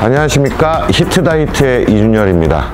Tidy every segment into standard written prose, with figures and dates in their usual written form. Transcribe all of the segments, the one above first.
안녕하십니까, 히트다히트의 이준열입니다.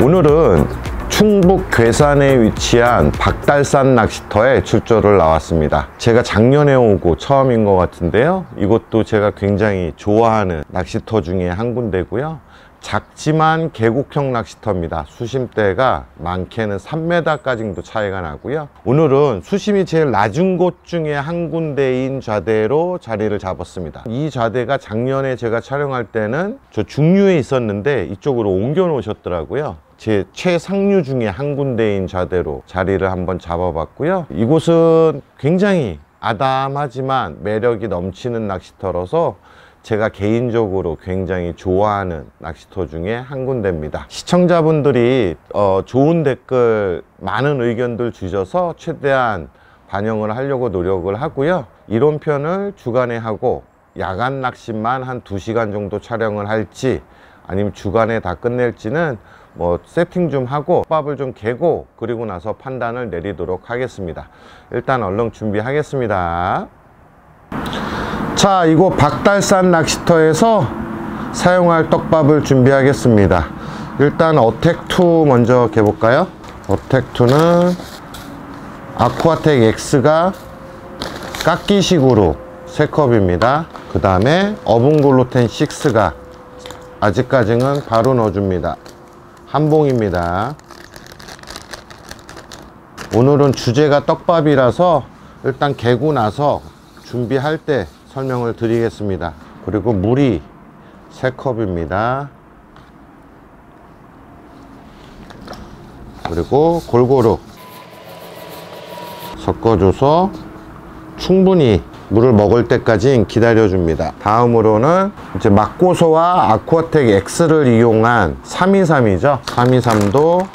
오늘은 충북 괴산에 위치한 박달산 낚시터에 출조를 나왔습니다. 제가 작년에 오고 처음인 것 같은데요, 이곳도 제가 굉장히 좋아하는 낚시터 중에 한 군데고요. 작지만 계곡형 낚시터입니다. 수심대가 많게는 3m까지도 차이가 나고요. 오늘은 수심이 제일 낮은 곳 중에 한 군데인 좌대로 자리를 잡았습니다. 이 좌대가 작년에 제가 촬영할 때는 저 중류에 있었는데 이쪽으로 옮겨 놓으셨더라고요. 제 최상류 중에 한 군데인 좌대로 자리를 한번 잡아봤고요. 이곳은 굉장히 아담하지만 매력이 넘치는 낚시터라서 제가 개인적으로 굉장히 좋아하는 낚시터 중에 한 군데입니다. 시청자분들이 좋은 댓글, 많은 의견들 주셔서 최대한 반영을 하려고 노력을 하고요. 이론편을 주간에 하고 야간 낚시만 한 2시간 정도 촬영을 할지, 아니면 주간에 다 끝낼지는 세팅 좀 하고 밥을 좀 개고 그리고 나서 판단을 내리도록 하겠습니다. 일단 얼른 준비하겠습니다. 자, 이곳 박달산 낚시터에서 사용할 떡밥을 준비하겠습니다. 일단 어택2 먼저 개볼까요? 어택2는 아쿠아텍 X가 깎기식으로 3컵입니다. 그 다음에 어분글루텐 6가 아직까지는 바로 넣어줍니다. 한 봉입니다. 오늘은 주제가 떡밥이라서 일단 개고 나서 준비할 때 설명을 드리겠습니다. 그리고 물이 3컵입니다. 그리고 골고루 섞어줘서 충분히 물을 먹을 때까지 기다려줍니다. 다음으로는 이제 막고소와 아쿠아텍 X를 이용한 323이죠. 323도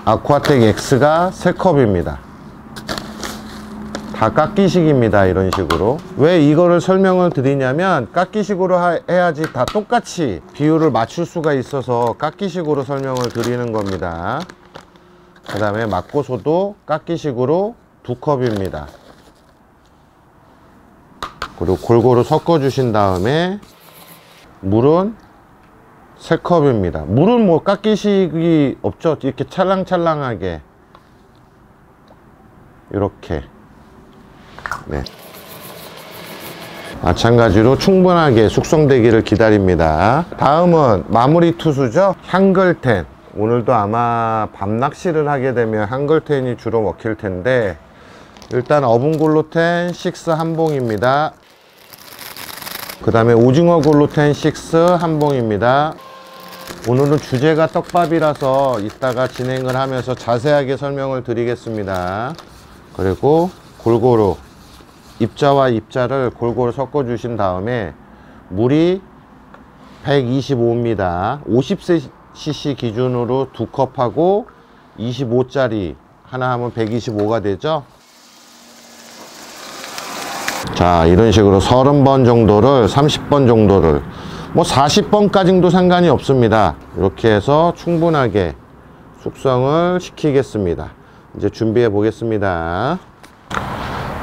아쿠아텍 X가 3컵입니다. 다 깎기식입니다. 이런 식으로. 왜 이거를 설명을 드리냐면, 깎기식으로 해야지 다 똑같이 비율을 맞출 수가 있어서 깎기식으로 설명을 드리는 겁니다. 그 다음에 막고소도 깎기식으로 2컵입니다. 그리고 골고루 섞어 주신 다음에 물은 3컵입니다. 물은 깎기식이 없죠. 이렇게 찰랑찰랑하게 이렇게, 네, 마찬가지로 충분하게 숙성되기를 기다립니다. 다음은 마무리 투수죠. 향글텐. 오늘도 아마 밤낚시를 하게 되면 향글텐이 주로 먹힐 텐데, 일단 어분글루텐 6 한 봉입니다. 그 다음에 오징어 글루텐 6 한 봉입니다. 오늘은 주제가 떡밥이라서 이따가 진행을 하면서 자세하게 설명을 드리겠습니다. 그리고 골고루 입자와 입자를 골고루 섞어 주신 다음에 물이 125입니다 50cc 기준으로 2컵하고 25짜리 하나 하면 125가 되죠. 자, 이런 식으로 30번 정도를, 30번 정도를, 40번까지도 상관이 없습니다. 이렇게 해서 충분하게 숙성을 시키겠습니다. 이제 준비해 보겠습니다.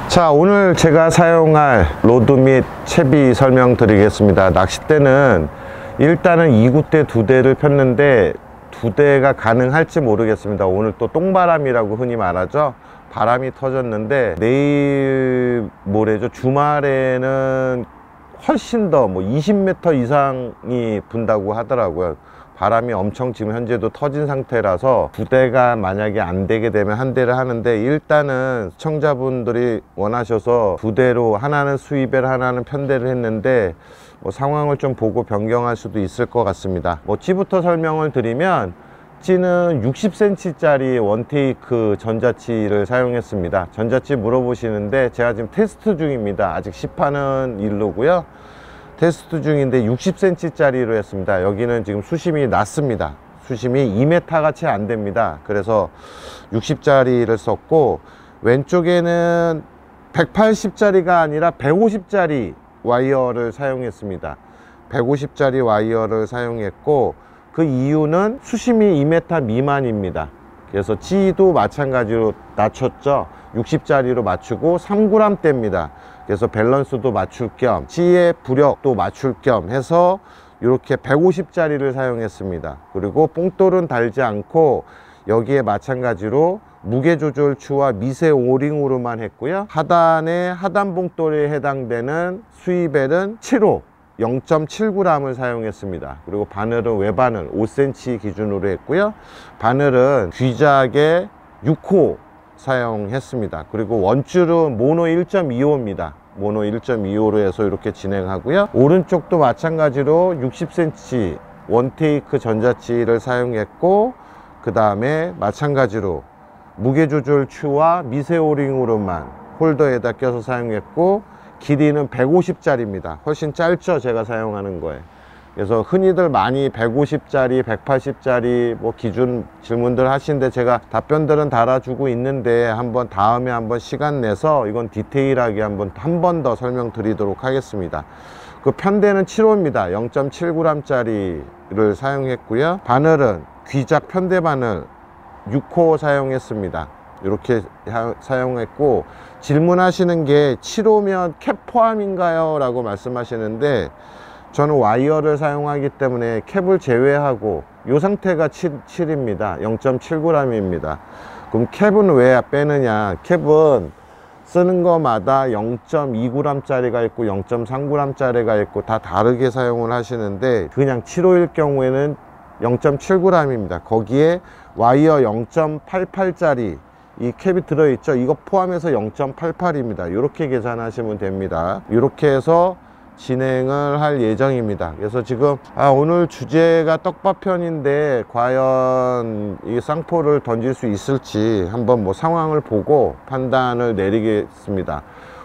자, 오늘 제가 사용할 로드 및 채비 설명드리겠습니다. 낚싯대는 일단은 2구대 2대를 폈는데 2대가 가능할지 모르겠습니다. 오늘 또 똥바람이라고 흔히 말하죠. 바람이 터졌는데 내일 모레죠. 주말에는 훨씬 더 20m 이상이 분다고 하더라고요. 바람이 엄청 지금 현재도 터진 상태라서 2대가 만약에 안 되게 되면 1대를 하는데, 일단은 시청자분들이 원하셔서 2대로 하나는 수입을 하나는 편대를 했는데 상황을 좀 보고 변경할 수도 있을 것 같습니다. 찌부터 설명을 드리면, 찌는 60cm 짜리 원테이크 전자치를 사용했습니다. 전자치 물어보시는데 제가 지금 테스트 중입니다. 아직 시판은 일로고요. 테스트 중인데 60cm 짜리로 했습니다. 여기는 지금 수심이 낮습니다. 수심이 2m가 채 안 됩니다. 그래서 60짜리를 썼고, 왼쪽에는 180짜리가 아니라 150짜리 와이어를 사용했습니다. 150짜리 와이어를 사용했고, 그 이유는 수심이 2m 미만입니다. 그래서 찌도 마찬가지로 낮췄죠. 60짜리로 맞추고 3g대입니다. 그래서 밸런스도 맞출 겸 찌의 부력도 맞출 겸 해서 이렇게 150짜리를 사용했습니다. 그리고 뽕돌은 달지 않고 여기에 마찬가지로 무게 조절 추와 미세 오링으로만 했고요. 하단에 하단 봉돌에 해당되는 스위벨은 7호 0.7g을 사용했습니다. 그리고 바늘은 외바늘 5cm 기준으로 했고요. 바늘은 귀작의 6호 사용했습니다. 그리고 원줄은 모노 1.25입니다. 모노 1.25로 해서 이렇게 진행하고요. 오른쪽도 마찬가지로 60cm 원테이크 전자찌를 사용했고, 그 다음에 마찬가지로 무게 조절 추와 미세 오링으로만 홀더에다 껴서 사용했고, 길이는 150짜리입니다. 훨씬 짧죠, 제가 사용하는 거에. 그래서 흔히들 많이 150짜리 180짜리 뭐 기준 질문들 하시는데 제가 답변들은 달아주고 있는데 한번 다음에 한번 시간 내서 이건 디테일하게 한 번 더 설명드리도록 하겠습니다. 그 편대는 7호입니다 0.7g짜리를 사용했고요. 바늘은 귀작 편대 바늘 6호 사용했습니다. 이렇게 사용했고, 질문하시는 게 7호면 캡 포함인가요? 라고 말씀하시는데, 저는 와이어를 사용하기 때문에 캡을 제외하고 이 상태가 7입니다 0.7g입니다 그럼 캡은 왜 빼느냐, 캡은 쓰는 거마다 0.2g 짜리가 있고 0.3g 짜리가 있고 다 다르게 사용을 하시는데, 그냥 7호일 경우에는 0.7g입니다 거기에 와이어 0.88짜리 이 캡이 들어있죠. 이거 포함해서 0.88입니다 이렇게 계산하시면 됩니다. 이렇게 해서 진행을 할 예정입니다. 그래서 지금 오늘 주제가 떡밥편인데 과연 이 쌍포를 던질 수 있을지 한번 뭐 상황을 보고 판단을 내리겠습니다.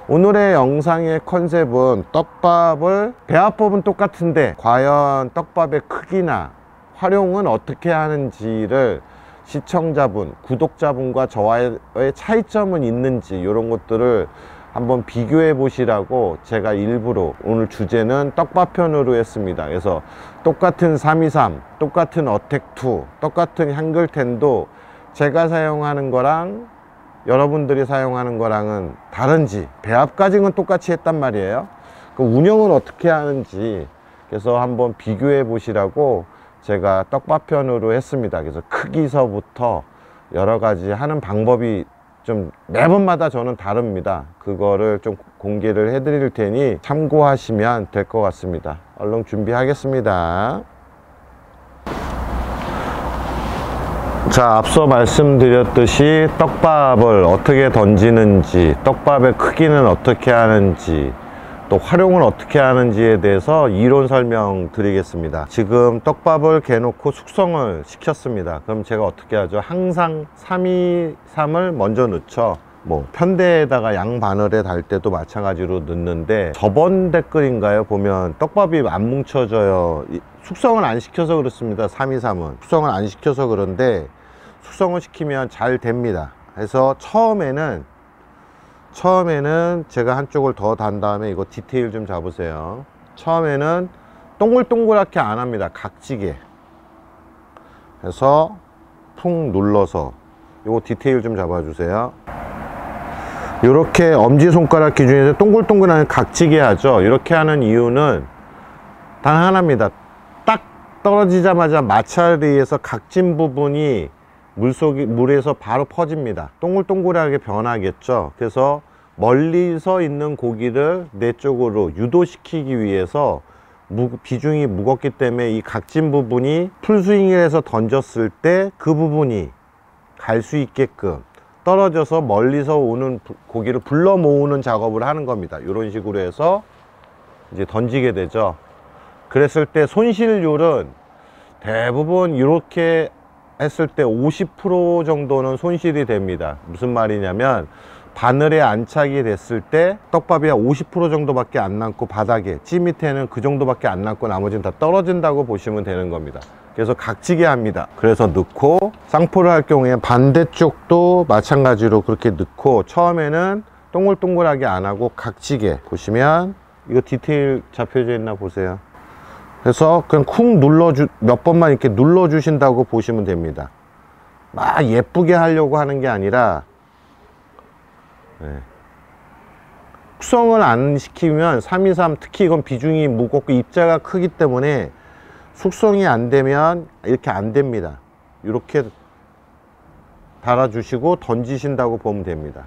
오늘의 영상의 컨셉은 떡밥을 배합법은 똑같은데 과연 떡밥의 크기나 활용은 어떻게 하는지를 시청자분, 구독자분과 저와의 차이점은 있는지 이런 것들을 한번 비교해 보시라고 제가 일부러 오늘 주제는 떡밥편으로 했습니다. 그래서 똑같은 323, 똑같은 어택2, 똑같은 한글텐도 제가 사용하는 거랑 여러분들이 사용하는 거랑은 다른지, 배합까지는 똑같이 했단 말이에요. 그 운영은 어떻게 하는지 그래서 한번 비교해 보시라고 제가 떡밥편으로 했습니다. 그래서 크기서부터 여러 가지 하는 방법이 좀 매번마다 저는 다릅니다. 그거를 좀 공개를 해 드릴 테니 참고하시면 될 것 같습니다. 얼른 준비하겠습니다. 자, 앞서 말씀드렸듯이 떡밥을 어떻게 던지는지, 떡밥의 크기는 어떻게 하는지, 또 활용을 어떻게 하는지에 대해서 이론 설명 드리겠습니다. 지금 떡밥을 개놓고 숙성을 시켰습니다. 그럼 제가 어떻게 하죠? 항상 323을 먼저 넣죠. 뭐 편대에다가 양바늘에 달 때도 마찬가지로 넣는데, 저번 댓글인가요? 보면 떡밥이 안 뭉쳐져요. 숙성을 안 시켜서 그렇습니다. 323은 숙성을 안 시켜서 그런데 숙성을 시키면 잘 됩니다. 그래서 처음에는 제가 한쪽을 더 단 다음에 이거 디테일 좀 잡으세요. 처음에는 동글동글하게 안 합니다. 각지게 해서 푹 눌러서, 이거 디테일 좀 잡아주세요. 이렇게 엄지손가락 기준에서 동글동글한 각지게 하죠. 이렇게 하는 이유는 단 하나입니다. 딱 떨어지자마자 마찰에 의해서 각진 부분이 물에서 바로 퍼집니다. 동글동글하게 변하겠죠. 그래서 멀리서 있는 고기를 내 쪽으로 유도시키기 위해서 비중이 무겁기 때문에 이 각진 부분이 풀스윙을 해서 던졌을 때 그 부분이 갈 수 있게끔 떨어져서 멀리서 오는 고기를 불러 모으는 작업을 하는 겁니다. 이런 식으로 해서 이제 던지게 되죠. 그랬을 때 손실률은 대부분 이렇게 했을 때 50% 정도는 손실이 됩니다. 무슨 말이냐면 바늘에 안착이 됐을 때 떡밥이 한 50% 정도밖에 안 남고, 바닥에 찌 밑에는 그 정도밖에 안 남고 나머지는 다 떨어진다고 보시면 되는 겁니다. 그래서 각지게 합니다. 그래서 넣고, 쌍포를 할 경우에 반대쪽도 마찬가지로 그렇게 넣고, 처음에는 동글동글하게 안 하고 각지게, 보시면 이거 디테일 잡혀져 있나 보세요. 그래서 그냥 쿵 몇 번만 이렇게 눌러 주신다고 보시면 됩니다. 막 예쁘게 하려고 하는 게 아니라, 숙성을 안 시키면 323, 특히 이건 비중이 무겁고 입자가 크기 때문에 숙성이 안 되면 이렇게 안 됩니다. 이렇게 달아주시고 던지신다고 보면 됩니다.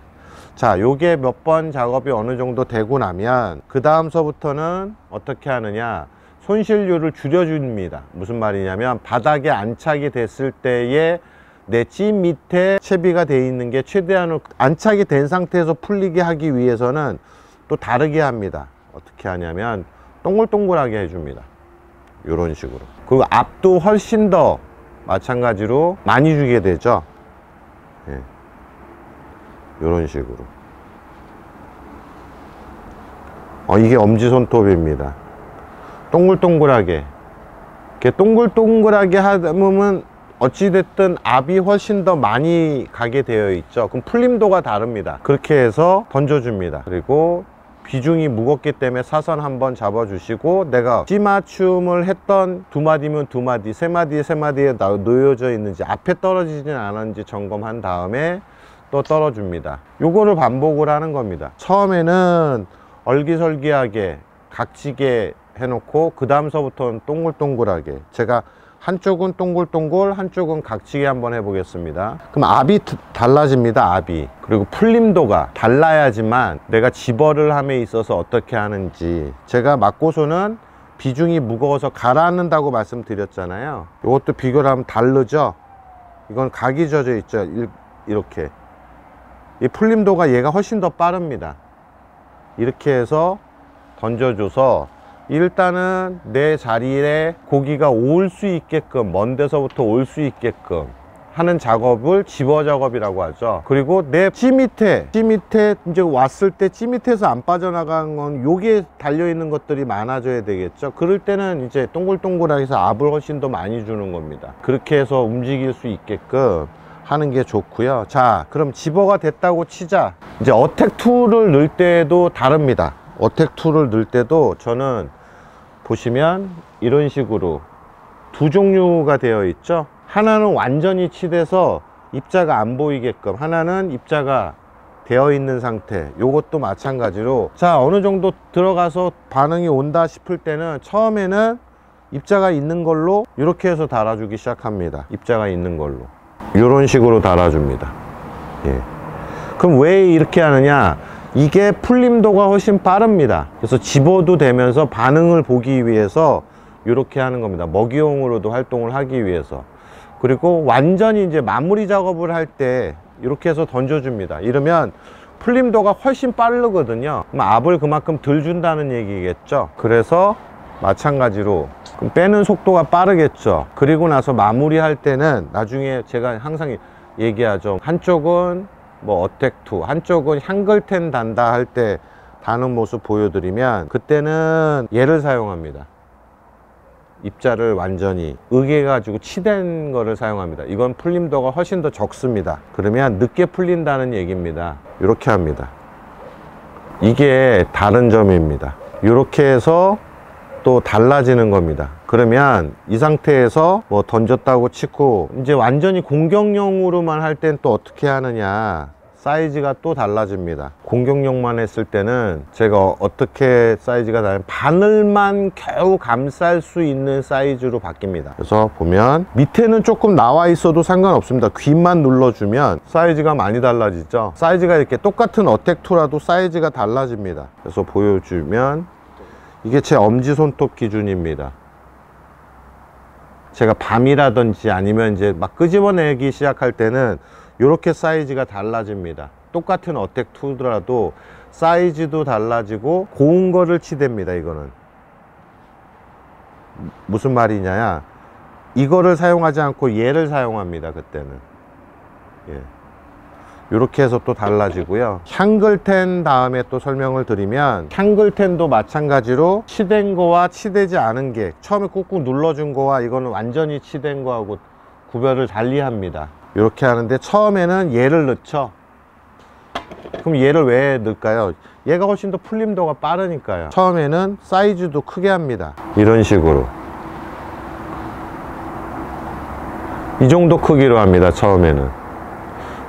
자, 요게 몇 번 작업이 어느 정도 되고 나면 그 다음서부터는 어떻게 하느냐, 손실률을 줄여줍니다. 무슨 말이냐면 바닥에 안착이 됐을 때에 내 찜 밑에 채비가 되어 있는 게 최대한으로 안착이 된 상태에서 풀리게 하기 위해서는 또 다르게 합니다. 어떻게 하냐면 동글동글하게 해줍니다. 이런 식으로. 그리고 앞도 훨씬 더 마찬가지로 많이 주게 되죠. 예. 이런 식으로. 이게 엄지손톱입니다. 동글동글하게. 이렇게 동글동글하게 하면 어찌됐든 압이 훨씬 더 많이 가게 되어 있죠. 그럼 풀림도가 다릅니다. 그렇게 해서 던져줍니다. 그리고 비중이 무겁기 때문에 사선 한번 잡아주시고, 내가 찌맞춤을 했던 2마디면 2마디, 3마디에 3마디에 놓여져 있는지, 앞에 떨어지진 않았는지 점검한 다음에 또 떨어줍니다. 요거를 반복을 하는 겁니다. 처음에는 얼기설기하게 각지게 해놓고 그 다음서부터는 동글동글하게, 제가 한쪽은 동글동글 한쪽은 각지게 한번 해보겠습니다. 그럼 압이 달라집니다. 압이. 그리고 풀림도가 달라야지만 내가 집어를 함에 있어서 어떻게 하는지. 제가 막고소는 비중이 무거워서 가라앉는다고 말씀드렸잖아요. 이것도 비교를 하면 다르죠. 이건 각이 져져 있죠. 이렇게. 이 풀림도가 얘가 훨씬 더 빠릅니다. 이렇게 해서 던져줘서 일단은 내 자리에 고기가 올 수 있게끔, 먼 데서부터 올 수 있게끔 하는 작업을 집어 작업이라고 하죠. 그리고 내 찌 밑에 이제 왔을 때 찌 밑에서 안 빠져나간 건 요게 달려있는 것들이 많아져야 되겠죠. 그럴 때는 이제 동글동글하게 해서 압을 훨씬 더 많이 주는 겁니다. 그렇게 해서 움직일 수 있게끔 하는 게 좋고요. 자, 그럼 집어가 됐다고 치자. 이제 어택 툴을 넣을 때도 다릅니다. 어택 툴을 넣을 때도 저는 보시면 이런 식으로 두 종류가 되어 있죠. 하나는 완전히 치대서 입자가 안 보이게끔, 하나는 입자가 되어 있는 상태. 요것도 마찬가지로, 자, 어느 정도 들어가서 반응이 온다 싶을 때는 처음에는 입자가 있는 걸로 이렇게 해서 달아주기 시작합니다. 입자가 있는 걸로 이런 식으로 달아줍니다. 예. 그럼 왜 이렇게 하느냐, 이게 풀림도가 훨씬 빠릅니다. 그래서 집어도 되면서 반응을 보기 위해서 이렇게 하는 겁니다. 먹이용으로도 활동을 하기 위해서. 그리고 완전히 이제 마무리 작업을 할 때 이렇게 해서 던져줍니다. 이러면 풀림도가 훨씬 빠르거든요. 그럼 압을 그만큼 덜 준다는 얘기겠죠. 그래서 마찬가지로 그럼 빼는 속도가 빠르겠죠. 그리고 나서 마무리할 때는 나중에 제가 항상 얘기하죠. 한쪽은 뭐 어택2, 한쪽은 향글텐 단다 할 때 다는 모습 보여드리면, 그때는 얘를 사용합니다. 입자를 완전히 으개 가지고 치댄 거를 사용합니다. 이건 풀림도가 훨씬 더 적습니다. 그러면 늦게 풀린다는 얘기입니다. 이렇게 합니다. 이게 다른 점입니다. 이렇게 해서 또 달라지는 겁니다. 그러면 이 상태에서 뭐 던졌다고 치고 이제 완전히 공격용으로만 할 땐 또 어떻게 하느냐, 사이즈가 또 달라집니다. 공격용만 했을 때는 제가 어떻게 사이즈가 다르면 바늘만 겨우 감쌀 수 있는 사이즈로 바뀝니다. 그래서 보면 밑에는 조금 나와 있어도 상관없습니다. 귀만 눌러주면 사이즈가 많이 달라지죠. 사이즈가 이렇게 똑같은 어택2라도 사이즈가 달라집니다. 그래서 보여주면 이게 제 엄지손톱 기준입니다. 제가 밤이라든지 아니면 이제 막 끄집어내기 시작할 때는 이렇게 사이즈가 달라집니다. 똑같은 어택2더라도 사이즈도 달라지고 고운 거를 치댑니다. 이거는 무슨 말이냐, 이거를 사용하지 않고 얘를 사용합니다. 그때는. 예. 이렇게 해서 또 달라지고요. 향글텐 다음에 또 설명을 드리면, 향글텐도 마찬가지로 치댄 거와 치대지 않은 게, 처음에 꾹꾹 눌러준 거와 이거는 완전히 치댄 거하고 구별을 달리 합니다. 이렇게 하는데 처음에는 얘를 넣죠. 그럼 얘를 왜 넣을까요? 얘가 훨씬 더 풀림도가 빠르니까요. 처음에는 사이즈도 크게 합니다. 이런 식으로 이 정도 크기로 합니다. 처음에는.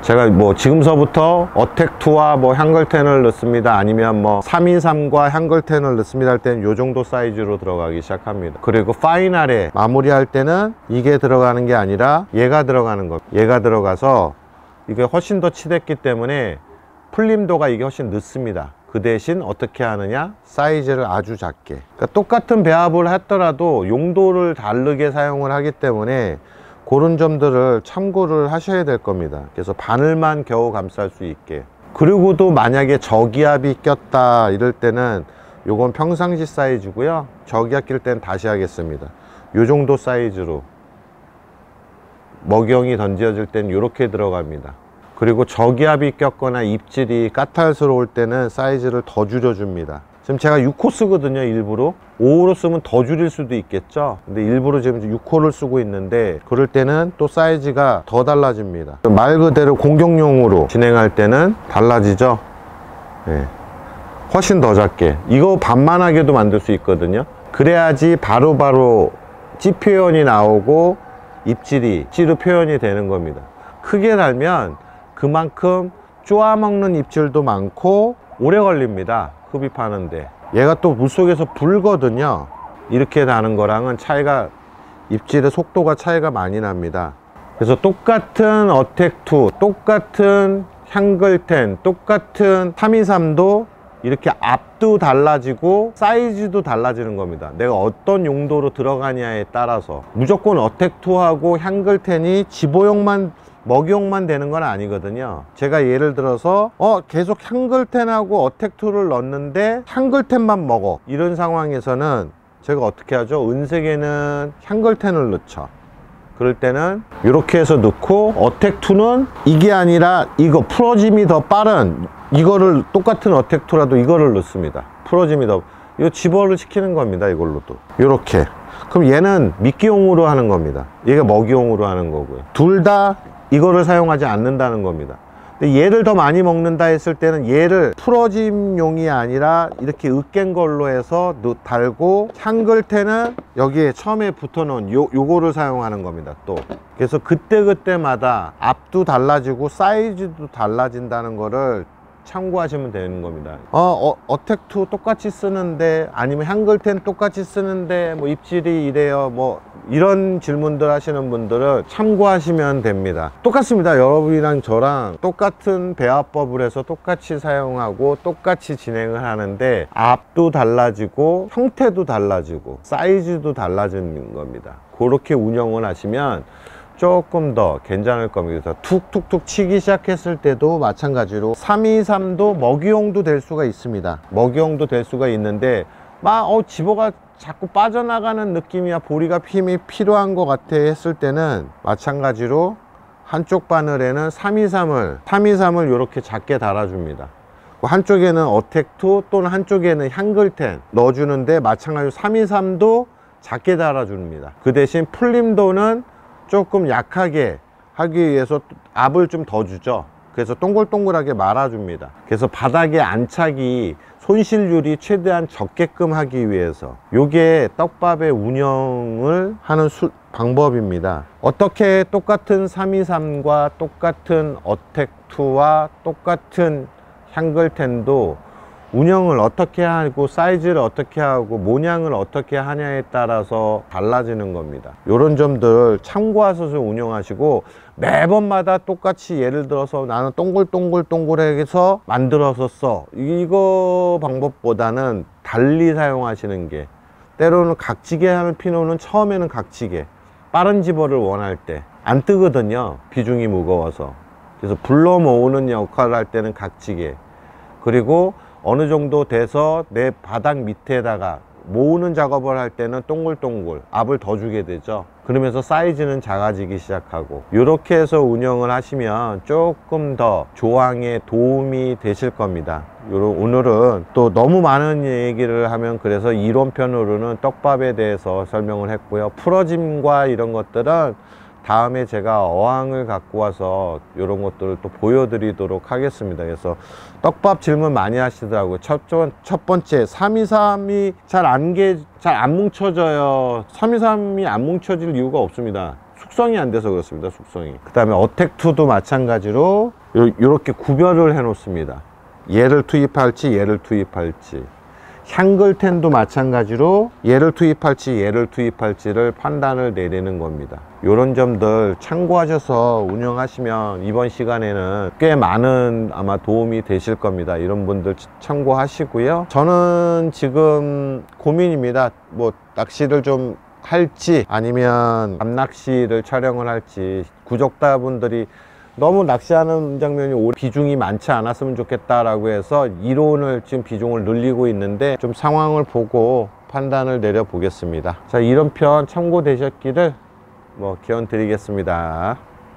제가 뭐 지금서부터 어택2와 뭐 향글텐을 넣습니다, 아니면 뭐 323과 향글텐을 넣습니다 할 때는 요 정도 사이즈로 들어가기 시작합니다. 그리고 파이널에 마무리할 때는 이게 들어가는 게 아니라 얘가 들어가는 거, 얘가 들어가서 이게 훨씬 더 치댔기 때문에 풀림도가 이게 훨씬 늦습니다. 그 대신 어떻게 하느냐, 사이즈를 아주 작게, 그러니까 똑같은 배합을 했더라도 용도를 다르게 사용을 하기 때문에 그런 점들을 참고를 하셔야 될 겁니다. 그래서 바늘만 겨우 감쌀 수 있게. 그리고도 만약에 저기압이 꼈다 이럴 때는 요건 평상시 사이즈고요, 저기압 낄 때는 다시 하겠습니다. 요 정도 사이즈로 먹이용이 던져질 때는 이렇게 들어갑니다. 그리고 저기압이 꼈거나 입질이 까탈스러울 때는 사이즈를 더 줄여줍니다. 지금 제가 6호 쓰거든요. 일부러 5호로 쓰면 더 줄일 수도 있겠죠. 근데 일부러 지금 6호를 쓰고 있는데, 그럴 때는 또 사이즈가 더 달라집니다. 말 그대로 공격용으로 진행할 때는 달라지죠. 네. 훨씬 더 작게, 이거 반만하게도 만들 수 있거든요. 그래야지 바로바로 찌 표현이 나오고 입질이 찌르 표현이 되는 겁니다. 크게 달면 그만큼 쪼아먹는 입질도 많고 오래 걸립니다, 흡입하는데. 얘가 또 물속에서 불거든요. 이렇게 다는 거랑은 차이가, 입질의 속도가 차이가 많이 납니다. 그래서 똑같은 어택2, 똑같은 향글텐, 똑같은 323도 이렇게 압도 달라지고 사이즈도 달라지는 겁니다. 내가 어떤 용도로 들어가냐에 따라서. 무조건 어택2하고 향글텐이 집어용만, 먹이용만 되는 건 아니거든요. 제가 예를 들어서 계속 향글텐하고 어택2를 넣었는데 향글텐만 먹어, 이런 상황에서는 제가 어떻게 하죠? 은색에는 향글텐을 넣죠. 그럴 때는 이렇게 해서 넣고, 어택2는 이게 아니라 이거 풀어짐이 더 빠른 이거를, 똑같은 어택2라도 이거를 넣습니다. 풀어짐이 더, 이거 집어를 시키는 겁니다, 이걸로도. 이렇게. 그럼 얘는 미끼용으로 하는 겁니다, 얘가 먹이용으로 하는 거고요. 둘 다 이거를 사용하지 않는다는 겁니다. 근데 얘를 더 많이 먹는다 했을 때는 얘를 풀어짐용이 아니라 이렇게 으깬 걸로 해서 달고, 향글텐은 여기에 처음에 붙어 놓은 요거를 사용하는 겁니다, 또. 그래서 그때그때마다 압도 달라지고 사이즈도 달라진다는 거를 참고하시면 되는 겁니다. 어택2 똑같이 쓰는데, 아니면 향글텐 똑같이 쓰는데 뭐 입질이 이래요, 뭐 이런 질문들 하시는 분들은 참고하시면 됩니다. 똑같습니다. 여러분이랑 저랑 똑같은 배합법을 해서 똑같이 사용하고 똑같이 진행을 하는데, 압도 달라지고 형태도 달라지고 사이즈도 달라지는 겁니다. 그렇게 운영을 하시면 조금 더 괜찮을 겁니다. 그래서 툭툭툭 치기 시작했을 때도 마찬가지로 323도 먹이용도 될 수가 있습니다. 먹이용도 될 수가 있는데, 막 집어가 자꾸 빠져나가는 느낌이야, 보리가 힘이 필요한 것 같아 했을 때는 마찬가지로 한쪽 바늘에는 323을 이렇게 작게 달아줍니다. 한쪽에는 어택2 또는 한쪽에는 향글텐 넣어주는데, 마찬가지로 323도 작게 달아줍니다. 그 대신 풀림도는 조금 약하게 하기 위해서 압을 좀 더 주죠. 그래서 동글동글하게 말아줍니다. 그래서 바닥에 안착이, 손실률이 최대한 적게끔 하기 위해서, 요게 떡밥의 운영을 하는 방법입니다. 어떻게 똑같은 323과 똑같은 어택2와 똑같은 향글텐도 운영을 어떻게 하고 사이즈를 어떻게 하고 모양을 어떻게 하냐에 따라서 달라지는 겁니다. 이런 점들 참고하셔서 운영하시고, 매번마다 똑같이 예를 들어서 나는 동글동글동글해서 만들어서 써, 이거 방법보다는 달리 사용하시는 게, 때로는 각지게 하는 피노는 처음에는 각지게, 빠른 집어를 원할 때 안 뜨거든요, 비중이 무거워서. 그래서 불러 모으는 역할을 할 때는 각지게, 그리고 어느 정도 돼서 내 바닥 밑에다가 모으는 작업을 할 때는 동글동글 압을 더 주게 되죠. 그러면서 사이즈는 작아지기 시작하고, 이렇게 해서 운영을 하시면 조금 더 조항에 도움이 되실 겁니다. 오늘은 또 너무 많은 얘기를 하면, 그래서 이론편으로는 떡밥에 대해서 설명을 했고요. 풀어짐과 이런 것들은 다음에 제가 어항을 갖고 와서 이런 것들을 또 보여드리도록 하겠습니다. 그래서 떡밥 질문 많이 하시더라고요. 첫 번째, 323이 잘 안 뭉쳐져요. 323이 안 뭉쳐질 이유가 없습니다. 숙성이 안 돼서 그렇습니다. 숙성이. 그 다음에 어택2도 마찬가지로 요렇게 구별을 해 놓습니다. 얘를 투입할지 얘를 투입할지. 향글텐도 마찬가지로 얘를 투입할지 얘를 투입할지를 판단을 내리는 겁니다. 이런 점들 참고하셔서 운영하시면 이번 시간에는 꽤 많은 아마 도움이 되실 겁니다. 이런 분들 참고하시고요. 저는 지금 고민입니다. 뭐 낚시를 좀 할지 아니면 밤낚시를 촬영을 할지. 구독자분들이 너무 낚시하는 장면이 비중이 많지 않았으면 좋겠다라고 해서 이론을 지금 비중을 늘리고 있는데 좀 상황을 보고 판단을 내려 보겠습니다. 자, 이런 편 참고되셨기를 뭐 기원 드리겠습니다.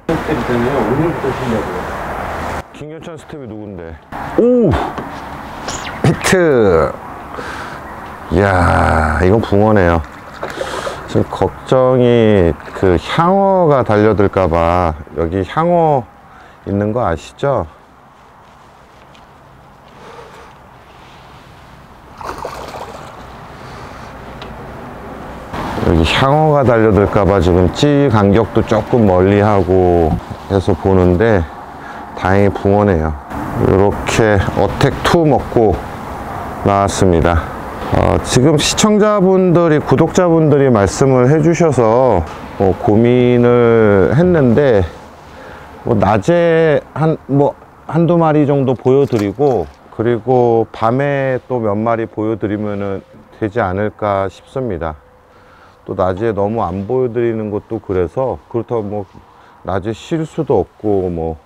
오늘부터 신냐고요. 김경찬 스텝이 누군데? 오! 히트! 이야, 이건 붕어네요. 지금 걱정이 그 향어가 달려들까봐. 여기 향어 있는 거 아시죠? 여기 향어가 달려들까봐 지금 찌 간격도 조금 멀리 하고 해서 보는데 다행히 붕어네요. 이렇게 어택2 먹고 나왔습니다. 지금 시청자분들이, 구독자분들이 말씀을 해주셔서 고민을 했는데, 낮에 한두 마리 정도 보여드리고, 그리고 밤에 또 몇 마리 보여드리면 되지 않을까 싶습니다. 또 낮에 너무 안 보여드리는 것도 그래서, 그렇다고 낮에 쉴 수도 없고,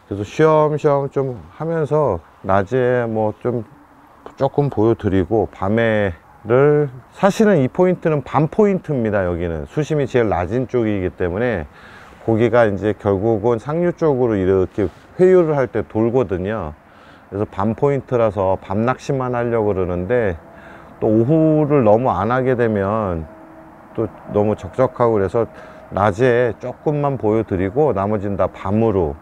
그래서 쉬엄쉬엄 좀 하면서, 낮에 조금 보여드리고 밤에를 사실은 이 포인트는 밤 포인트입니다. 여기는 수심이 제일 낮은 쪽이기 때문에 고기가 이제 결국은 상류 쪽으로 이렇게 회유를 할 때 돌거든요. 그래서 밤 포인트라서 밤 낚시만 하려고 그러는데 또 오후를 너무 안 하게 되면 또 너무 적적하고 그래서 낮에 조금만 보여드리고 나머지는 다 밤으로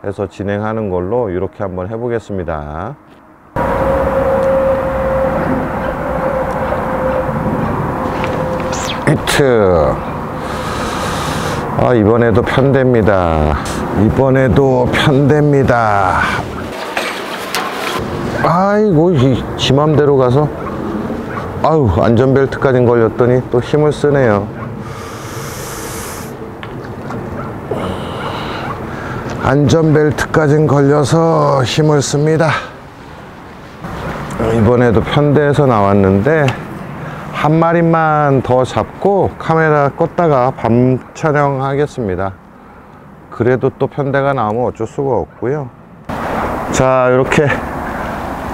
해서 진행하는 걸로 이렇게 한번 해보겠습니다. 히트. 이번에도 편대입니다. 이번에도 편대입니다. 아이고, 지 맘대로 가서 아유, 안전벨트까지 걸렸더니 또 힘을 쓰네요. 안전벨트까지 걸려서 힘을 씁니다. 이번에도 편대에서 나왔는데 한 마리만 더 잡고 카메라 껐다가 밤 촬영하겠습니다. 그래도 또 편대가 나오면 어쩔 수가 없고요. 자, 이렇게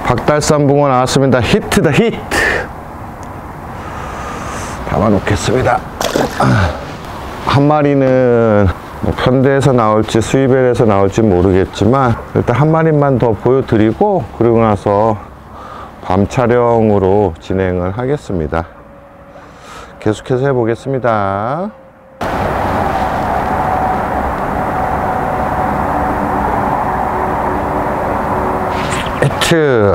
박달산 붕어 나왔습니다. 히트다, 히트. 담아 놓겠습니다. 한 마리는 편대에서 나올지 수입엘에서 나올지 모르겠지만 일단 한 마리만 더 보여드리고 그리고 나서 밤 촬영으로 진행을 하겠습니다. 계속해서 해보겠습니다. 히트.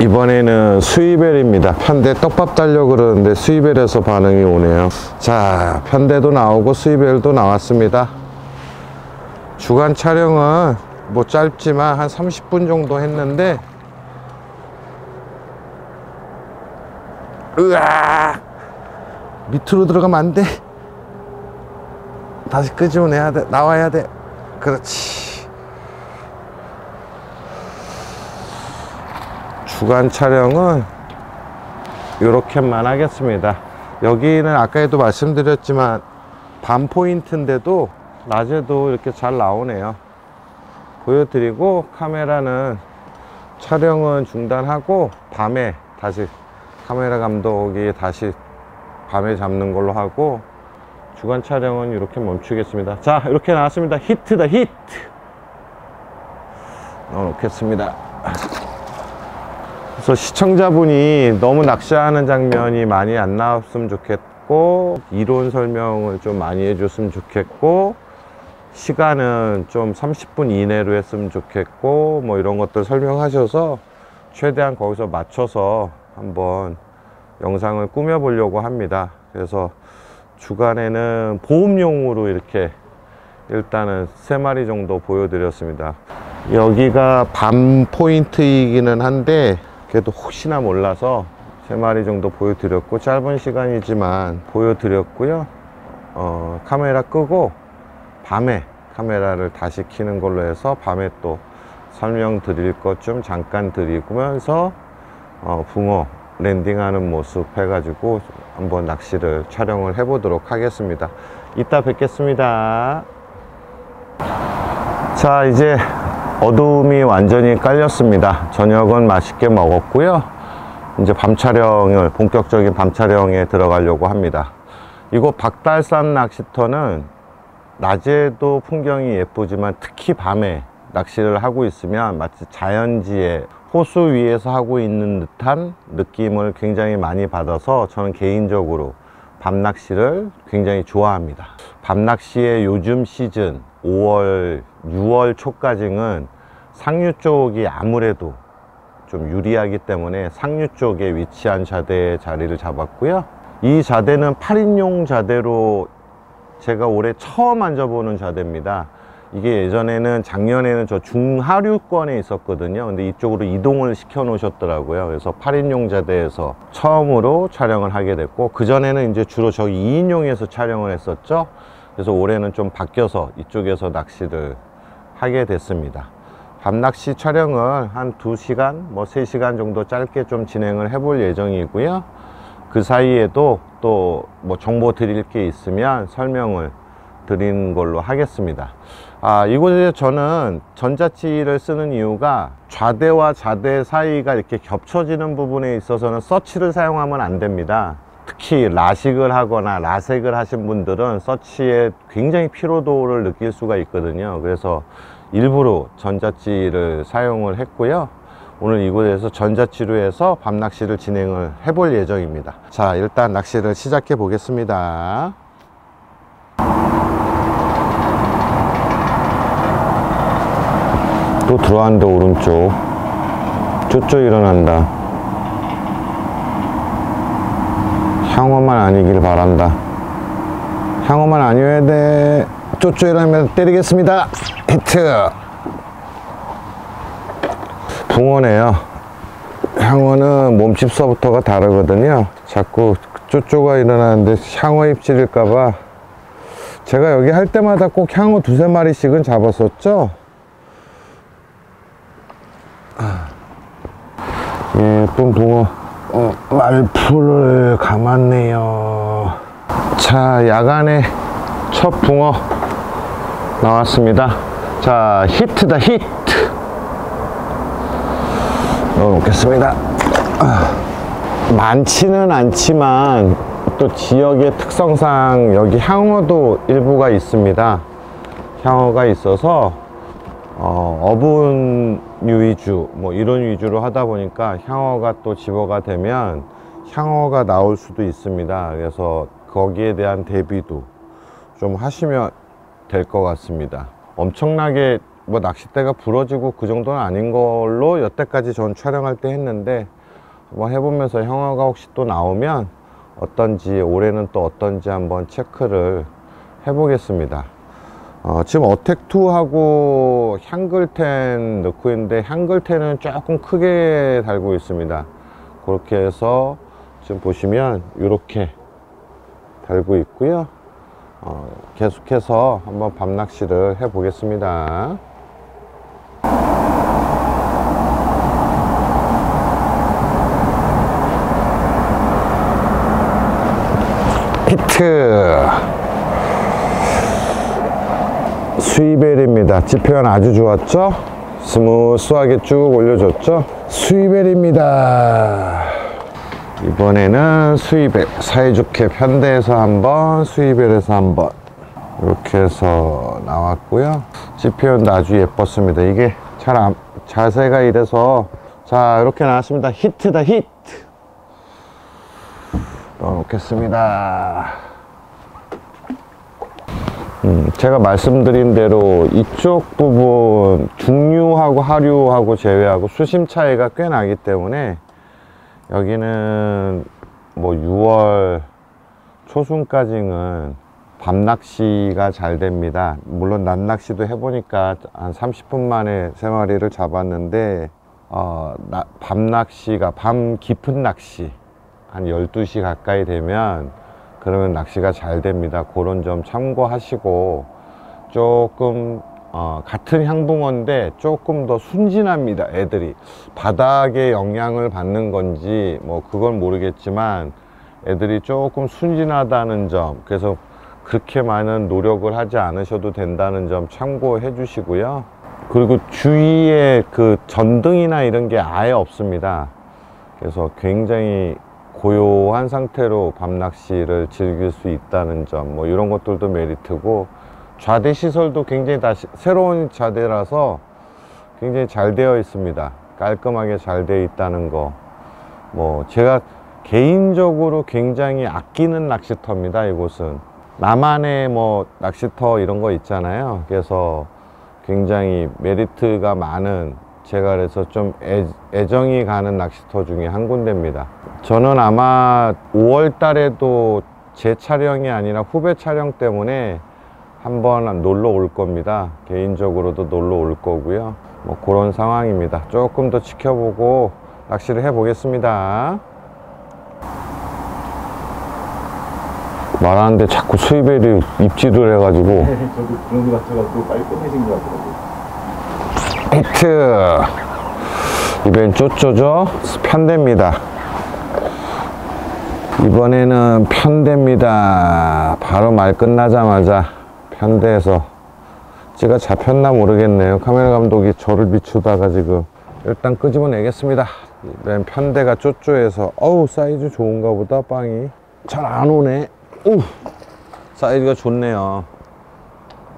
이번에는 수입엘입니다. 편대 떡밥 달려고 그러는데 수입엘에서 반응이 오네요. 자, 편대도 나오고 수입엘도 나왔습니다. 주간 촬영은 짧지만 한 30분 정도 했는데, 으아! 밑으로 들어가면 안 돼. 다시 끄집어내야 돼. 나와야 돼. 그렇지. 주간 촬영은 이렇게만 하겠습니다. 여기는 아까에도 말씀드렸지만 밤 포인트인데도 낮에도 이렇게 잘 나오네요. 보여드리고 카메라는 촬영은 중단하고 밤에 다시 카메라 감독이 다시 밤에 잡는 걸로 하고 주간 촬영은 이렇게 멈추겠습니다. 자, 이렇게 나왔습니다. 히트다, 히트. 넣어 놓겠습니다. 그래서 시청자분이 너무 낚시하는 장면이 많이 안 나왔으면 좋겠고 이론 설명을 좀 많이 해줬으면 좋겠고 시간은 좀 30분 이내로 했으면 좋겠고 이런 것들 설명하셔서 최대한 거기서 맞춰서 한번 영상을 꾸며 보려고 합니다. 그래서 주간에는 보험용으로 이렇게 일단은 3마리 정도 보여드렸습니다. 여기가 밤 포인트이기는 한데 그래도 혹시나 몰라서 3마리 정도 보여드렸고, 짧은 시간이지만 보여드렸고요. 카메라 끄고 밤에 카메라를 다시 켜는 걸로 해서 밤에 또 설명드릴 것 좀 잠깐 드리면서 붕어 랜딩하는 모습 해가지고 한번 낚시를 촬영을 해 보도록 하겠습니다. 이따 뵙겠습니다. 자, 이제 어둠이 완전히 깔렸습니다. 저녁은 맛있게 먹었고요. 이제 밤 촬영을, 본격적인 밤 촬영에 들어가려고 합니다. 이곳 박달산 낚시터는 낮에도 풍경이 예쁘지만 특히 밤에 낚시를 하고 있으면 마치 자연지에 호수 위에서 하고 있는 듯한 느낌을 굉장히 많이 받아서 저는 개인적으로 밤낚시를 굉장히 좋아합니다. 밤낚시의 요즘 시즌 5월, 6월 초까지는 상류 쪽이 아무래도 좀 유리하기 때문에 상류 쪽에 위치한 자대에 자리를 잡았고요. 이 자대는 8인용 자대로 제가 올해 처음 앉아보는 자대입니다. 이게 예전에는, 작년에는 저 중하류권에 있었거든요. 근데 이쪽으로 이동을 시켜 놓으셨더라고요. 그래서 8인용 자대에서 처음으로 촬영을 하게 됐고, 그전에는 이제 주로 저기 2인용에서 촬영을 했었죠. 그래서 올해는 좀 바뀌어서 이쪽에서 낚시를 하게 됐습니다. 밤낚시 촬영을 한 2시간, 뭐 3시간 정도 짧게 좀 진행을 해볼 예정이고요. 그 사이에도 또 뭐 정보 드릴 게 있으면 설명을 드리는 걸로 하겠습니다. 이곳에 저는 전자치를 쓰는 이유가 좌대와 좌대 사이가 이렇게 겹쳐지는 부분에 있어서는 서치를 사용하면 안 됩니다. 특히 라식을 하거나 라섹을 하신 분들은 서치에 굉장히 피로도를 느낄 수가 있거든요. 그래서 일부러 전자치를 사용을 했고요. 오늘 이곳에서 전자치로 해서 밤낚시를 진행을 해볼 예정입니다. 자, 일단 낚시를 시작해 보겠습니다. 또 들어왔는데 오른쪽 쪼쪼 일어난다. 향어만 아니길 바란다. 향어만 아니어야 돼. 쪼쪼 일어나면 때리겠습니다. 히트. 붕어네요. 향어는 몸집서부터가 다르거든요. 자꾸 쪼쪼가 일어나는데 향어 입질일까봐 제가 여기 할 때마다 꼭 향어 2~3마리씩은 잡았었죠. 예쁜 붕어 말풀을 감았네요. 자, 야간에 첫 붕어 나왔습니다. 자, 히트다. 히트 넣어놓겠습니다. 많지는 않지만 또 지역의 특성상 여기 향어도 일부가 있습니다. 향어가 있어서 어분류 위주 뭐 이런 위주로 하다 보니까 향어가 또 집어가 되면 향어가 나올 수도 있습니다. 그래서 거기에 대한 대비도 좀 하시면 될 것 같습니다. 엄청나게 뭐 낚싯대가 부러지고 그 정도는 아닌 걸로 여태까지 전 촬영할 때 했는데, 한번 해보면서 향어가 혹시 또 나오면 어떤지, 올해는 또 어떤지 한번 체크를 해보겠습니다. 지금 어택2하고 향글텐 넣고 있는데, 향글텐은 조금 크게 달고 있습니다. 그렇게 해서 지금 보시면 이렇게 달고 있고요. 계속해서 한번 밤낚시를 해 보겠습니다. 히트. 수이벨입니다. 지표현 아주 좋았죠? 스무스하게 쭉 올려줬죠? 수이벨입니다. 이번에는 수이벨, 사이좋게 편대에서 한번, 수이벨에서 한번 이렇게 해서 나왔고요. 지표현도 아주 예뻤습니다. 이게 자세가 이래서. 자, 이렇게 나왔습니다. 히트다. 히트 넣어놓겠습니다. 제가 말씀드린 대로 이쪽 부분 중류하고 하류하고 제외하고 수심 차이가 꽤 나기 때문에 여기는 뭐 6월 초순까지는 밤낚시가 잘 됩니다. 물론 낮낚시도 해보니까 한 30분 만에 3마리를 잡았는데 밤낚시가 밤 깊은 낚시 한 12시 가까이 되면 그러면 낚시가 잘 됩니다. 그런 점 참고하시고 조금 같은 향붕어인데 조금 더 순진합니다. 애들이 바닥에 영향을 받는 건지 뭐 그건 모르겠지만 애들이 조금 순진하다는 점, 그래서 그렇게 많은 노력을 하지 않으셔도 된다는 점 참고해 주시고요. 그리고 주위에 그 전등이나 이런 게 아예 없습니다. 그래서 굉장히 고요한 상태로 밤낚시를 즐길 수 있다는 점, 뭐 이런 것들도 메리트고, 좌대 시설도 굉장히 새로운 좌대라서 굉장히 잘 되어 있습니다. 깔끔하게 잘 되어 있다는 거, 뭐 제가 개인적으로 굉장히 아끼는 낚시터입니다. 이곳은 나만의 뭐 낚시터 이런 거 있잖아요. 그래서 굉장히 메리트가 많은, 제가 그래서 좀 애정이 가는 낚시터 중에 한 군데입니다. 저는 아마 5월 달에도 제 촬영이 아니라 후배 촬영 때문에 한번 놀러 올 겁니다. 개인적으로도 놀러 올 거고요. 뭐 그런 상황입니다. 조금 더 지켜보고 낚시를 해 보겠습니다. 말하는데 자꾸 수입벨이 입질을 해가지고. 저도 그런 거 같아가지고 빨리 끝내신 것 같더라고요. 히트! 이번엔 쪼쪼죠? 편대입니다. 이번에는 편대입니다. 바로 말 끝나자마자 편대에서 찌가 잡혔나 모르겠네요. 카메라 감독이 저를 비추다가 지금 일단 끄집어내겠습니다. 이번엔 편대가 쪼쪼해서 어우 사이즈 좋은가 보다. 빵이 잘 안 오네. 오, 사이즈가 좋네요.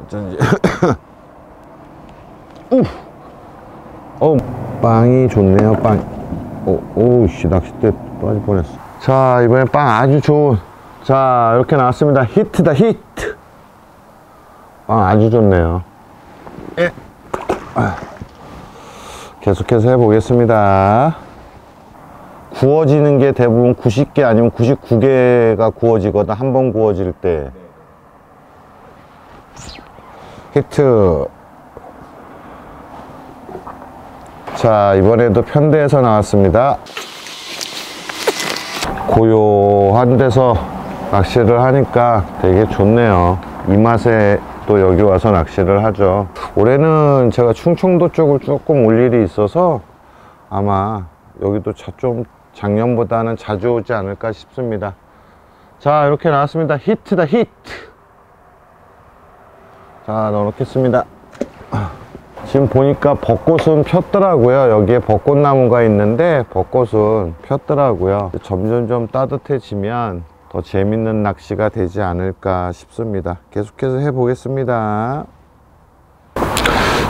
어쩐지. 빵이 좋네요. 빵. 오씨, 낚싯대 빠질 뻔했어. 자, 이번엔 빵 아주 좋은. 자, 이렇게 나왔습니다. 히트다, 히트. 빵 아주 좋네요. 계속해서 해보겠습니다. 구워지는 게 대부분 90개 아니면 99개가 구워지거든. 한 번 구워질 때. 히트. 자, 이번에도 편대에서 나왔습니다. 고요한 데서 낚시를 하니까 되게 좋네요. 이 맛에 또 여기 와서 낚시를 하죠. 올해는 제가 충청도 쪽을 조금 올 일이 있어서 아마 여기도 좀 작년보다는 자주 오지 않을까 싶습니다. 자, 이렇게 나왔습니다. 히트다, 히트. 자, 넣어놓겠습니다. 지금 보니까 벚꽃은 폈더라고요. 여기에 벚꽃나무가 있는데 벚꽃은 폈더라고요. 점점점 따뜻해지면 더 재밌는 낚시가 되지 않을까 싶습니다. 계속해서 해보겠습니다.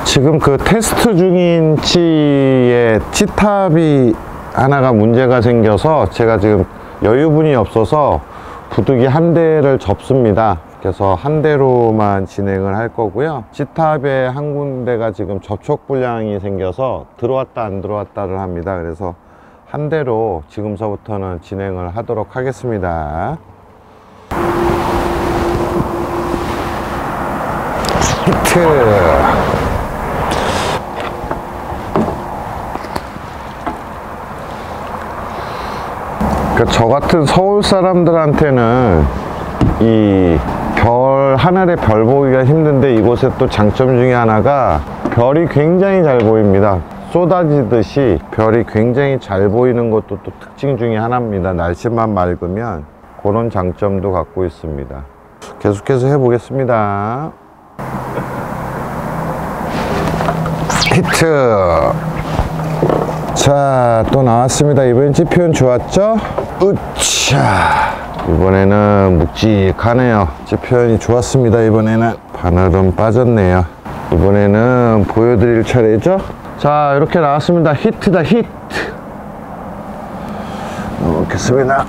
지금 그 테스트 중인 치에 치탑이 하나가 문제가 생겨서 제가 지금 여유분이 없어서 부득이 한 대를 접습니다. 그래서 한 대로만 진행을 할 거고요. 치탑에 한 군데가 지금 접촉 불량이 생겨서 들어왔다 안 들어왔다를 합니다. 그래서 한 대로 지금서부터는 진행을 하도록 하겠습니다. 히트. 저 같은 서울 사람들한테는 이 하늘에 별 보기가 힘든데 이곳에 또 장점 중에 하나가 별이 굉장히 잘 보입니다. 쏟아지듯이 별이 굉장히 잘 보이는 것도 또 특징 중에 하나입니다. 날씨만 맑으면 그런 장점도 갖고 있습니다. 계속해서 해보겠습니다. 히트. 자, 또 나왔습니다. 이번엔 찌표현 좋았죠? 으차. 이번에는 묵직하네요. 찌표현이 좋았습니다. 이번에는 바늘은 빠졌네요. 이번에는 보여드릴 차례죠? 자, 이렇게 나왔습니다. 히트다, 히트. 넣겠습니다.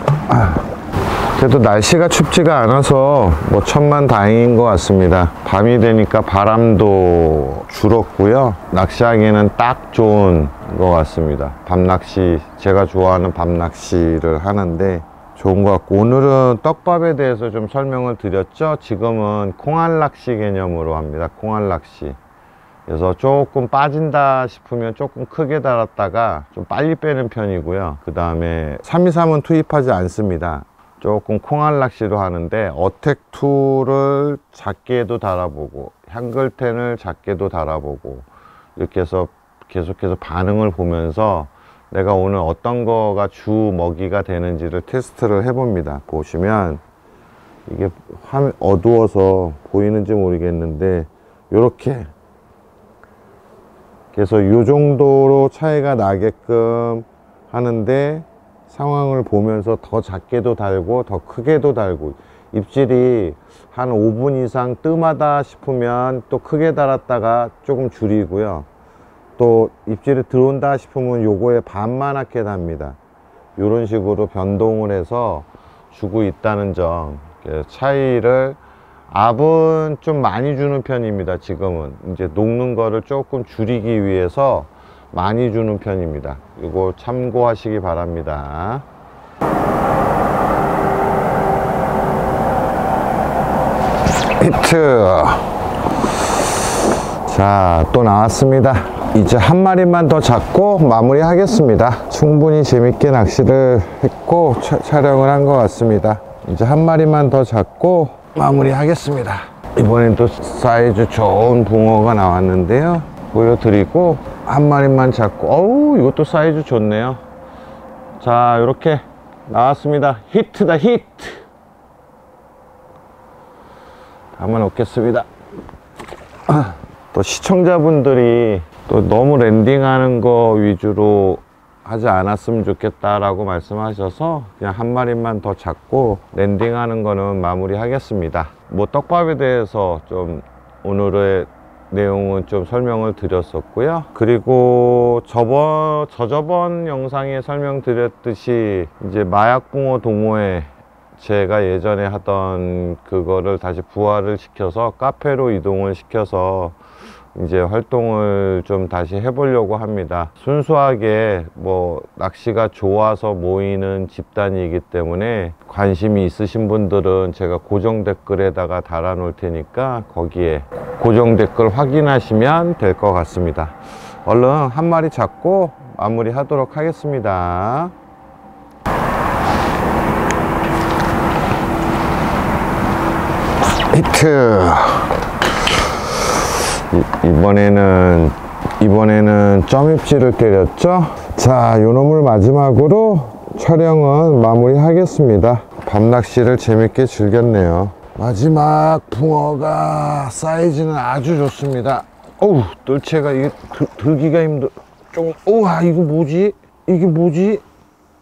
그래도 날씨가 춥지가 않아서 뭐 천만다행인 것 같습니다. 밤이 되니까 바람도 줄었고요. 낚시하기에는 딱 좋은 것 같습니다. 밤낚시, 제가 좋아하는 밤낚시를 하는데 좋은 것 같고, 오늘은 떡밥에 대해서 좀 설명을 드렸죠. 지금은 콩알 낚시 개념으로 합니다. 콩알 낚시. 그래서 조금 빠진다 싶으면 조금 크게 달았다가 좀 빨리 빼는 편이고요. 그 다음에 323은 투입하지 않습니다. 조금 콩알 낚시로 하는데, 어택2를 작게도 달아보고 향글텐을 작게도 달아보고 이렇게 해서 계속해서 반응을 보면서 내가 오늘 어떤 거가 주 먹이가 되는지를 테스트를 해봅니다. 보시면 이게 화면 어두워서 보이는지 모르겠는데, 이렇게 그래서 이 정도로 차이가 나게끔 하는데, 상황을 보면서 더 작게도 달고 더 크게도 달고, 입질이 한 5분 이상 뜸하다 싶으면 또 크게 달았다가 조금 줄이고요. 또 입질이 들어온다 싶으면 요거에 반만하게 답니다. 이런 식으로 변동을 해서 주고 있다는 점, 차이를. 압은 좀 많이 주는 편입니다. 지금은 이제 녹는 거를 조금 줄이기 위해서 많이 주는 편입니다. 이거 참고하시기 바랍니다. 히트. 자, 또 나왔습니다. 이제 한 마리만 더 잡고 마무리 하겠습니다. 충분히 재밌게 낚시를 했고 촬영을 한 것 같습니다. 이제 한 마리만 더 잡고 마무리 하겠습니다. 이번엔 또 사이즈 좋은 붕어가 나왔는데요, 보여드리고 한 마리만 잡고, 어우, 이것도 사이즈 좋네요. 자, 이렇게 나왔습니다. 히트다, 히트. 담아 놓겠습니다. 또 시청자분들이 또 너무 랜딩하는 거 위주로 하지 않았으면 좋겠다라고 말씀하셔서 그냥 한 마리만 더 잡고 랜딩하는 거는 마무리 하겠습니다. 뭐 떡밥에 대해서 좀 오늘의 내용은 좀 설명을 드렸었고요. 그리고 저저번 영상에 설명드렸듯이 이제 마약붕어 동호회, 제가 예전에 하던 그거를 다시 부활을 시켜서 카페로 이동을 시켜서 이제 활동을 좀 다시 해보려고 합니다. 순수하게 뭐 낚시가 좋아서 모이는 집단이기 때문에 관심이 있으신 분들은 제가 고정 댓글에다가 달아 놓을 테니까 거기에 고정 댓글 확인하시면 될 것 같습니다. 얼른 한 마리 잡고 마무리 하도록 하겠습니다. 히트. 이번에는 점입질을 때렸죠. 자, 요놈을 마지막으로 촬영은 마무리 하겠습니다. 밤낚시를 재밌게 즐겼네요. 마지막 붕어가 사이즈는 아주 좋습니다. 어우, 뜰채가 이게 들기가 힘들. 좀, 우와, 이거 뭐지? 이게 뭐지?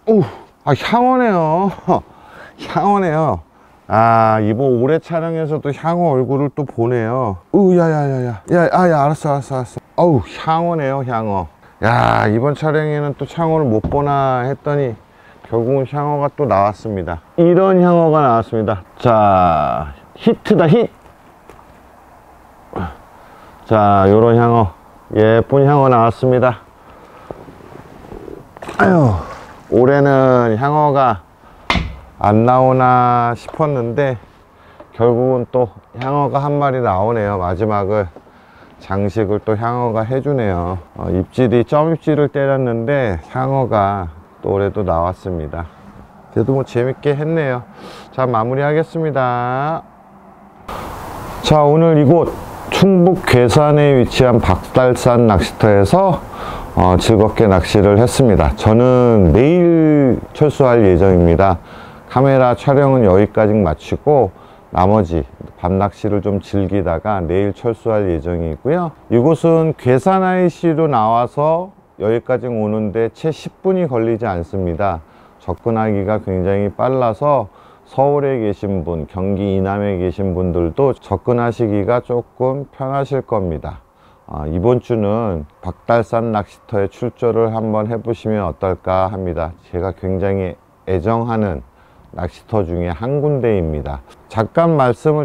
우, 아, 향어네요. 향어네요. 아, 이번 올해 촬영에서도 향어 얼굴을 또 보네요. 야야야야. 야, 알았어. 어우, 향어네요, 향어. 야, 이번 촬영에는 또 향어를 못 보나 했더니 결국은 향어가 또 나왔습니다. 이런 향어가 나왔습니다. 자, 히트다, 히트. 자, 요런 향어. 예쁜 향어 나왔습니다. 아유, 올해는 향어가 안 나오나 싶었는데 결국은 또 향어가 한 마리 나오네요. 마지막을 장식을 또 향어가 해주네요. 입질이 점입질을 때렸는데 향어가 또 올해도 나왔습니다. 그래도 뭐 재밌게 했네요. 자, 마무리 하겠습니다. 자, 오늘 이곳 충북 괴산에 위치한 박달산 낚시터에서 즐겁게 낚시를 했습니다. 저는 내일 철수할 예정입니다. 카메라 촬영은 여기까지 마치고 나머지 밤낚시를 좀 즐기다가 내일 철수할 예정이고요. 이곳은 괴산 IC로 나와서 여기까지 오는데 채 10분이 걸리지 않습니다. 접근하기가 굉장히 빨라서 서울에 계신 분, 경기 이남에 계신 분들도 접근하시기가 조금 편하실 겁니다. 이번 주는 박달산 낚시터에 출조를 한번 해보시면 어떨까 합니다. 제가 굉장히 애정하는 낚시터 중에 한 군데입니다. 잠깐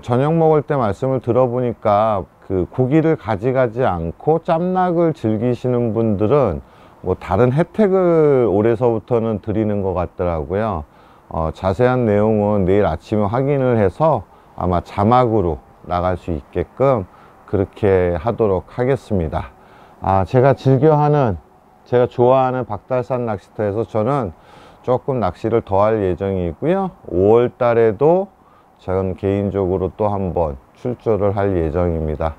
저녁 먹을 때 말씀을 들어보니까 그 고기를 가져가지 않고 짬낚을 즐기시는 분들은 뭐 다른 혜택을 올해서부터는 드리는 것 같더라고요. 자세한 내용은 내일 아침에 확인을 해서 아마 자막으로 나갈 수 있게끔 그렇게 하도록 하겠습니다. 제가 제가 좋아하는 박달산 낚시터에서 저는 조금 낚시를 더 할 예정이고요. 5월 달에도 저는 개인적으로 또 한번 출조를 할 예정입니다.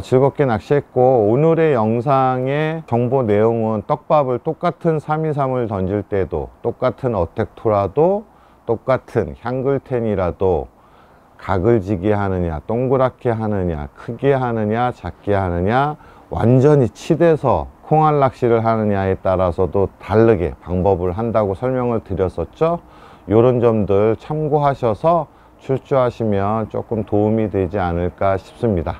즐겁게 낚시했고, 오늘의 영상의 정보 내용은 떡밥을 똑같은 323을 던질 때도, 똑같은 어택토라도, 똑같은 향글텐이라도 각을 지게 하느냐, 동그랗게 하느냐, 크게 하느냐, 작게 하느냐, 완전히 치대서 콩알 낚시를 하느냐에 따라서도 다르게 방법을 한다고 설명을 드렸었죠. 이런 점들 참고하셔서 출조하시면 조금 도움이 되지 않을까 싶습니다.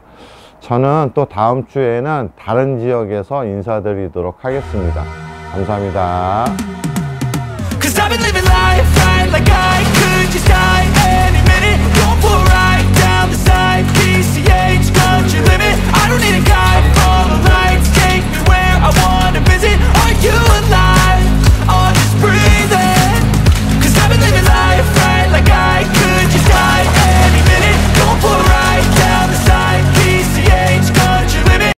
저는 또 다음 주에는 다른 지역에서 인사드리도록 하겠습니다. 감사합니다.